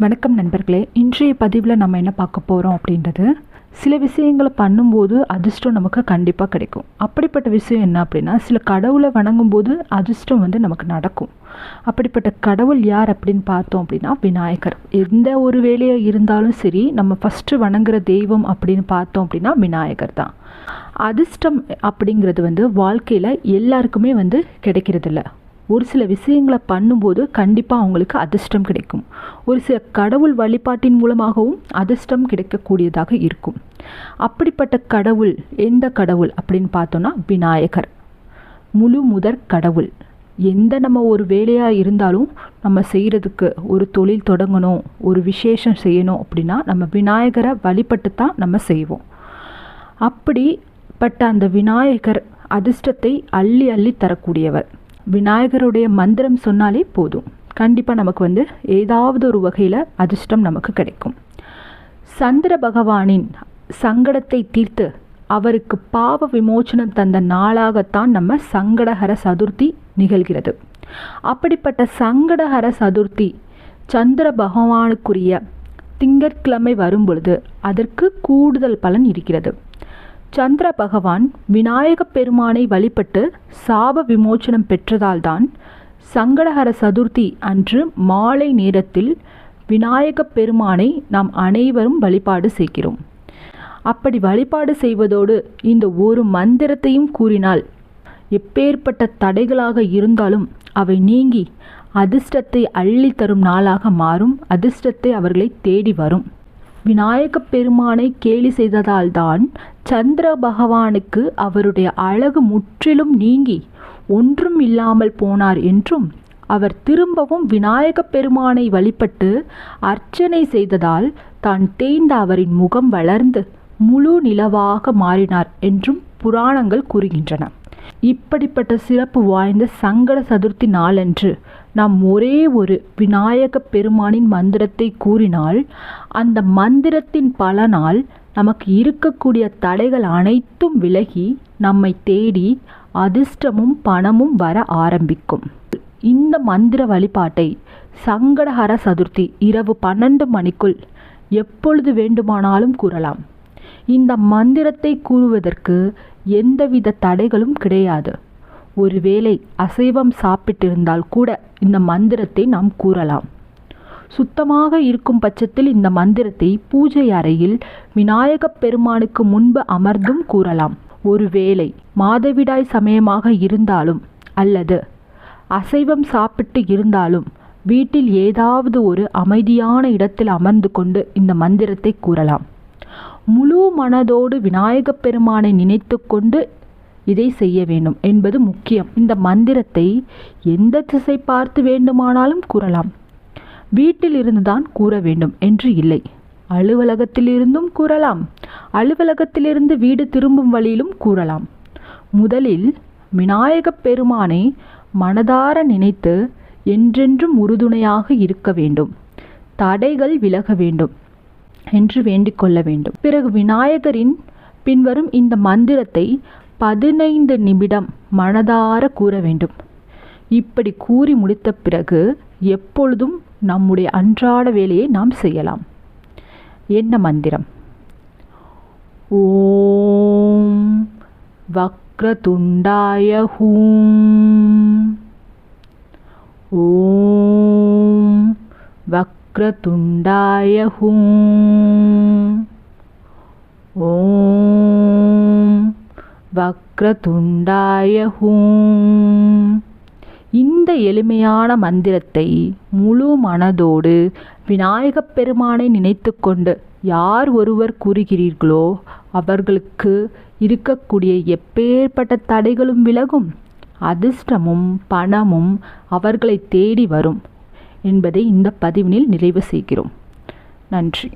வணக்கம் நண்பர்களே. இன்றைய பதிவில் நம்ம என்ன பார்க்க போகிறோம் அப்படின்றது, சில விஷயங்களை பண்ணும்போது அதிர்ஷ்டம் நமக்கு கண்டிப்பாக கிடைக்கும். அப்படிப்பட்ட விஷயம் என்ன அப்படின்னா, சில கடவுளை வணங்கும்போது அதிர்ஷ்டம் நமக்கு நடக்கும். அப்படிப்பட்ட கடவுள் யார் அப்படின்னு பார்த்தோம் அப்படின்னா விநாயகர். எந்த ஒரு வேலையாக இருந்தாலும் சரி, நம்ம ஃபஸ்ட்டு வணங்குற தெய்வம் அப்படின்னு பார்த்தோம் அப்படின்னா விநாயகர் தான். அதிர்ஷ்டம் அப்படிங்கிறது வாழ்க்கையில் எல்லாருக்குமே கிடைக்கிறதில்ல. ஒரு சில விஷயங்களை பண்ணும்போது கண்டிப்பாக அவங்களுக்கு அதிர்ஷ்டம் கிடைக்கும். ஒரு சில கடவுள் வழிபாட்டின் மூலமாகவும் அதிர்ஷ்டம் கிடைக்கக்கூடியதாக இருக்கும். அப்படிப்பட்ட கடவுள் எந்த கடவுள் அப்படின்னு பார்த்தோன்னா விநாயகர். முழு முதற் கடவுள். நம்ம ஒரு வேலையாக இருந்தாலும் நம்ம செய்கிறதுக்கு, ஒரு தொழில் தொடங்கணும், ஒரு விசேஷம் செய்யணும் அப்படின்னா நம்ம விநாயகரை வழிபட்டு தான் நம்ம செய்வோம். அப்படிப்பட்ட அந்த விநாயகர் அதிர்ஷ்டத்தை அள்ளி அள்ளி தரக்கூடியவர். விநாயகருடைய மந்திரம் சொன்னாலே போதும், கண்டிப்பாக நமக்கு ஏதாவது ஒரு வகையில் அதிர்ஷ்டம் நமக்கு கிடைக்கும். சந்திர பகவானின் சங்கடத்தை தீர்த்து அவருக்கு பாவ விமோச்சனம் தந்த நாளாகத்தான் நம்ம சங்கடஹர சதுர்த்தி நிகழ்கிறது. அப்படிப்பட்ட சங்கடஹர சதுர்த்தி சந்திர பகவானுக்குரிய திங்கட்கிழமை வரும் பொழுது அதற்கு கூடுதல் பலன் இருக்கிறது. சந்திர பகவான் விநாயக பெருமானை வழிபட்டு சாப விமோச்சனம் பெற்றதால்தான் சங்கடஹர சதுர்த்தி அன்று மாலை நேரத்தில் விநாயக பெருமானை நாம் அனைவரும் வழிபாடு செய்கிறோம். அப்படி வழிபாடு செய்வதோடு இந்த ஒரு மந்திரத்தையும் கூறினால் எப்பேற்பட்ட தடைகளாக இருந்தாலும் அவை நீங்கி அதிர்ஷ்டத்தை அள்ளி தரும் நாளாக மாறும். அதிர்ஷ்டத்தை அவர்களை தேடி வரும். விநாயக பெருமானை கேலி செய்ததால்தான் சந்திர பகவானுக்கு அவருடைய அழகு முற்றிலும் நீங்கி ஒன்றும் இல்லாமல் போனார் என்றும், அவர் திரும்பவும் விநாயக பெருமானை வழிபட்டு அர்ச்சனை செய்ததால் தான் தேய்ந்த அவரின் முகம் வளர்ந்து முழு நிலவாக மாறினார் என்றும் புராணங்கள் கூறுகின்றன. இப்படிப்பட்ட சிறப்பு வாய்ந்த சங்கட சதுர்த்தி நாளன்று நாம் ஒரே ஒரு விநாயக பெருமானின் மந்திரத்தை கூறினால் அந்த மந்திரத்தின் பலனால் நமக்கு இருக்கக்கூடிய தடைகள் அனைத்தும் விலகி நம்மை தேடி அதிர்ஷ்டமும் பணமும் வர ஆரம்பிக்கும். இந்த மந்திர வழிபாட்டை சங்கடஹர சதுர்த்தி இரவு 12 மணிக்குள் எப்பொழுது வேண்டுமானாலும் கூறலாம். இந்த மந்திரத்தை கூறுவதற்கு எந்தவித தடைகளும் கிடையாது. ஒருவேளை அசைவம் சாப்பிட்டிருந்தால் கூட இந்த மந்திரத்தை நாம் கூறலாம். சுத்தமாக இருக்கும் பட்சத்தில் இந்த மந்திரத்தை பூஜை அறையில் விநாயக பெருமானுக்கு முன்பு அமர்ந்தும் கூறலாம். ஒருவேளை மாதவிடாய் சமயமாக இருந்தாலும் அல்லது அசைவம் சாப்பிட்டு இருந்தாலும் வீட்டில் ஏதாவது ஒரு அமைதியான இடத்தில் அமர்ந்து கொண்டு இந்த மந்திரத்தை கூறலாம். முழு மனதோடு விநாயக பெருமானை நினைத்து கொண்டு இதை செய்ய வேண்டும் என்பது முக்கியம். இந்த மந்திரத்தை எந்த திசை பார்த்து வேண்டுமானாலும் கூறலாம். வீட்டில் இருந்துதான் கூற வேண்டும் என்று இல்லை. அலுவலகத்திலிருந்தும் கூறலாம். அலுவலகத்திலிருந்து வீடு திரும்பும் வழியிலும் கூறலாம். முதலில் விநாயக பெருமானை மனதார நினைத்து என்றென்றும் உறுதுணையாக இருக்க வேண்டும், தடைகள் விலக வேண்டும் என்று வேண்டிக் கொள்ள வேண்டும். பிறகு விநாயகரின் பின்வரும் இந்த மந்திரத்தை 15 நிமிடம் மனதார கூற வேண்டும். இப்படி கூறி முடித்த பிறகு எப்பொழுதும் நம்முடைய அன்றாட வேலையை நாம் செய்யலாம். என்ன மந்திரம்? ஓம் வக்ரதுண்டாய ஹூம். ஓம் வக்ரதுண்டாய ஹூம். ஓம் வக்ரதுண்டாய ஹூம். இந்த எளிமையான மந்திரத்தை முழு மனதோடு விநாயகப் பெருமானை நினைத்து கொண்டு யார் ஒருவர் கூறுகிறீர்களோ அவர்களுக்கு இருக்கக்கூடிய எப்பேற்பட்ட தடைகளும் விலகும், அதிர்ஷ்டமும் பணமும் அவர்களை தேடி வரும் என்பதை இந்த பதிவினில் நிறைவு செய்கிறோம். நன்றி.